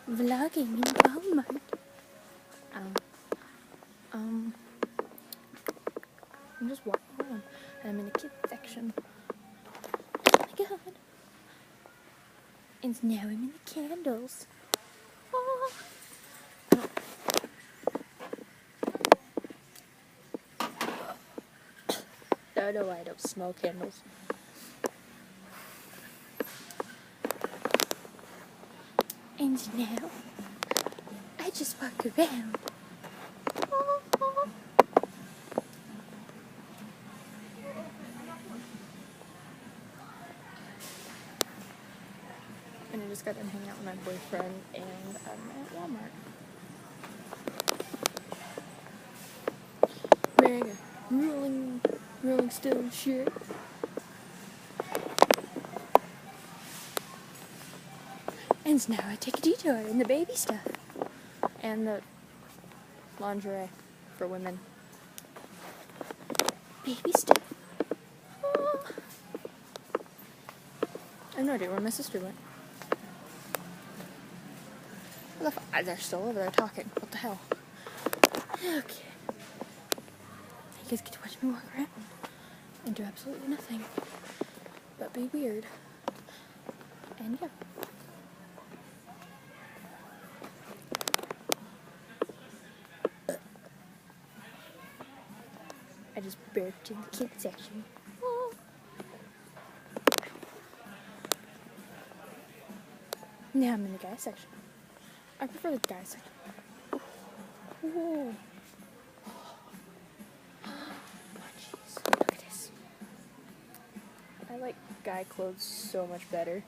vlogging in Walmart. Um, I'm just walking around, and I'm in the kids section. Oh my god! And now I'm in the candles. Oh. I don't know why I don't smell candles. And now, I just walk around. And I just got done hanging out with my boyfriend, and I'm at Walmart. Wearing a Rolling Stone shirt. And now I take a detour in the baby stuff. And the lingerie for women. Baby stuff. Oh. I have no idea where my sister went. They're still over there talking. What the hell? Okay. You guys get to watch me walk around and do absolutely nothing but be weird. And yeah. I just burped in the kids section. Oh. Now I'm in the guy section. I prefer the guy section. Whoa. Oh, jeez. Look at this. I like guy clothes so much better.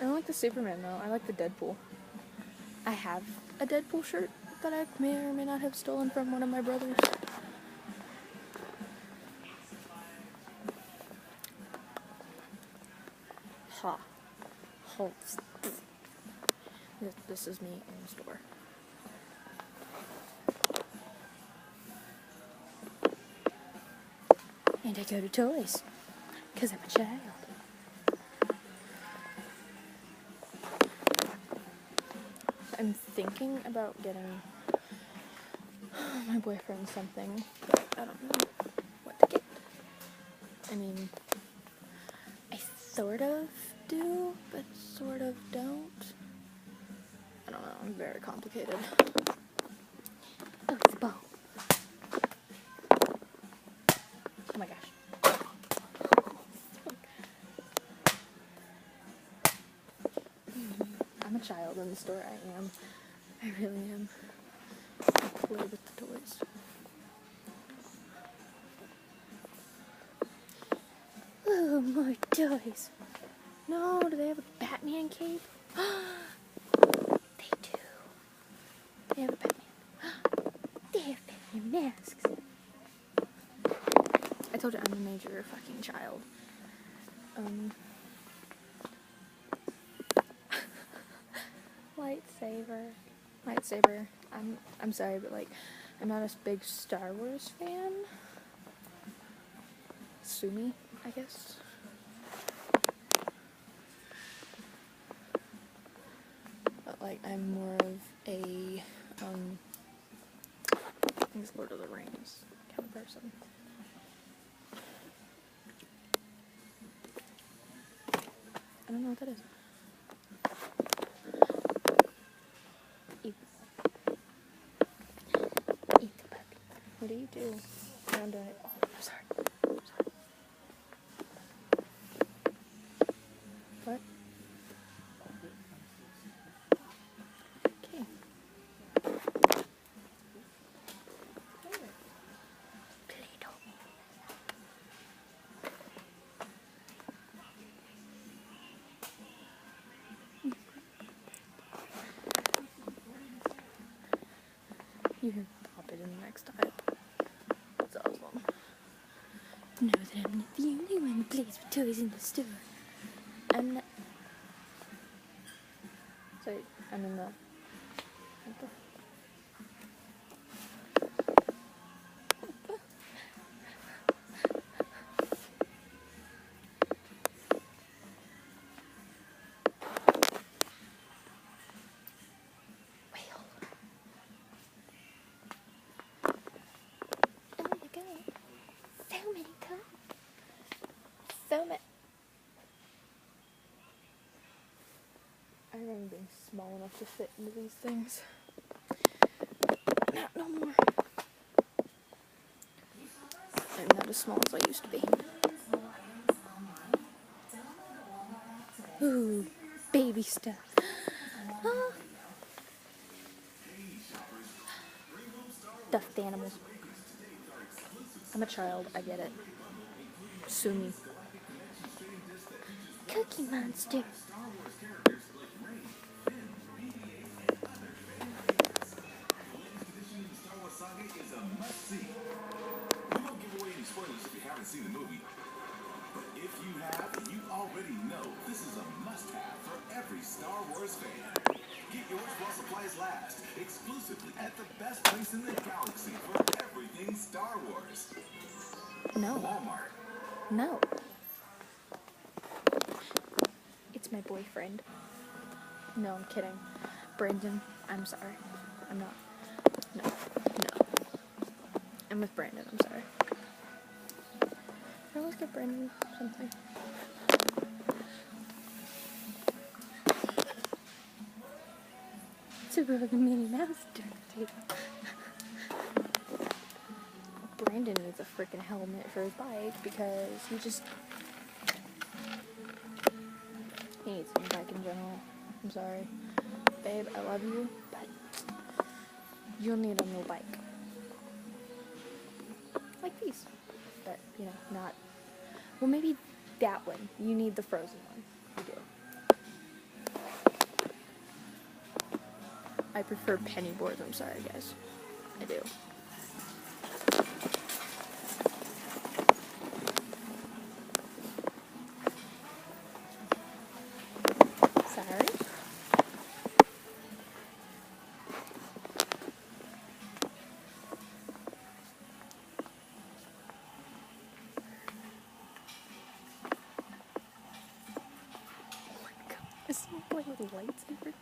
I don't like the Superman though. I like the Deadpool. I have a Deadpool shirt that I may or may not have stolen from one of my brothers. Ha. Holtz. This is me in the store. And I go to toys, because I'm a child. I'm thinking about getting my boyfriend something, but I don't know what to get. I mean, I sort of do, but sort of don't. I don't know, I'm very complicated. Oh, it's a ball. Oh my gosh. I'm a child in the store, I am. I really am. I play with the toys. Oh, more toys. No, do they have a Batman cape? They do. They have a Batman. They have Batman masks. I told you I'm a major fucking child. Lightsaber. I'm sorry, but like, I'm not a big Star Wars fan. Sue me, I guess. But like, I'm more of a I think it's Lord of the Rings kind of person. I don't know what that is. Eat the puppy. What do you do? I don't do it. Oh, I'm sorry. What? Okay. Play-Doh. You can pop it in the next time. That's awesome. Know that I'm not the only one who plays with toys in the store. I'm not. Sorry, I'm in the. Film it. I remember being small enough to fit into these things. Not no more. I'm not as small as I used to be. Ooh, baby stuff. Ah. Stuffed animals. I'm a child, I get it. Sue me. Cookie Monster. Is a must-see. We won't give away any spoilers if you haven't seen the movie. But if you have, you already know this is a must-have for every Star Wars fan. Get yours while supplies last, exclusively at the best place in the galaxy for everything Star Wars. No. Walmart. No. It's my boyfriend. No, I'm kidding. Brandon, I'm sorry. I'm not. No. No. I'm with Brandon, I'm sorry. I always get Brandon something. It's a really Minnie Mouse duct tape. Brandon needs a freaking helmet for his bike because he needs a new bike in general. I'm sorry. Babe, I love you, but you'll need a new bike. Like these. But, you know, not... Well, maybe that one. You need the frozen one. You do. I prefer penny boards. I'm sorry, guys. I do. Sorry. Oh my god. Is someone playing with a lightsaber?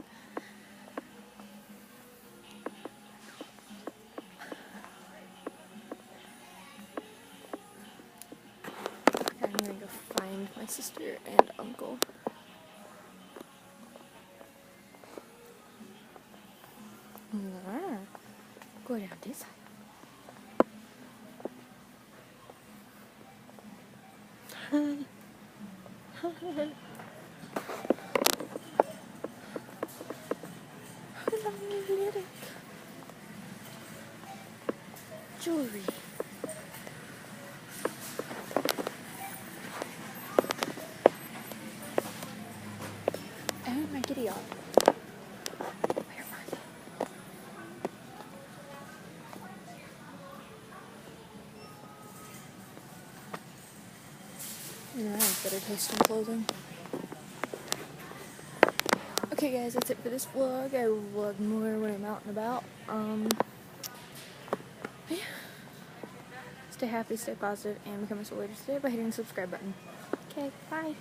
I'm gonna go find my sister and uncle. Go down this side. Jewelry. Oh, my giddy up. Where are they? You know, I have better taste in clothing. Okay, guys, that's it for this vlog. I will vlog more when I'm out and about. Yeah. Stay happy, stay positive, and become a soul leader today by hitting the subscribe button. Okay, bye.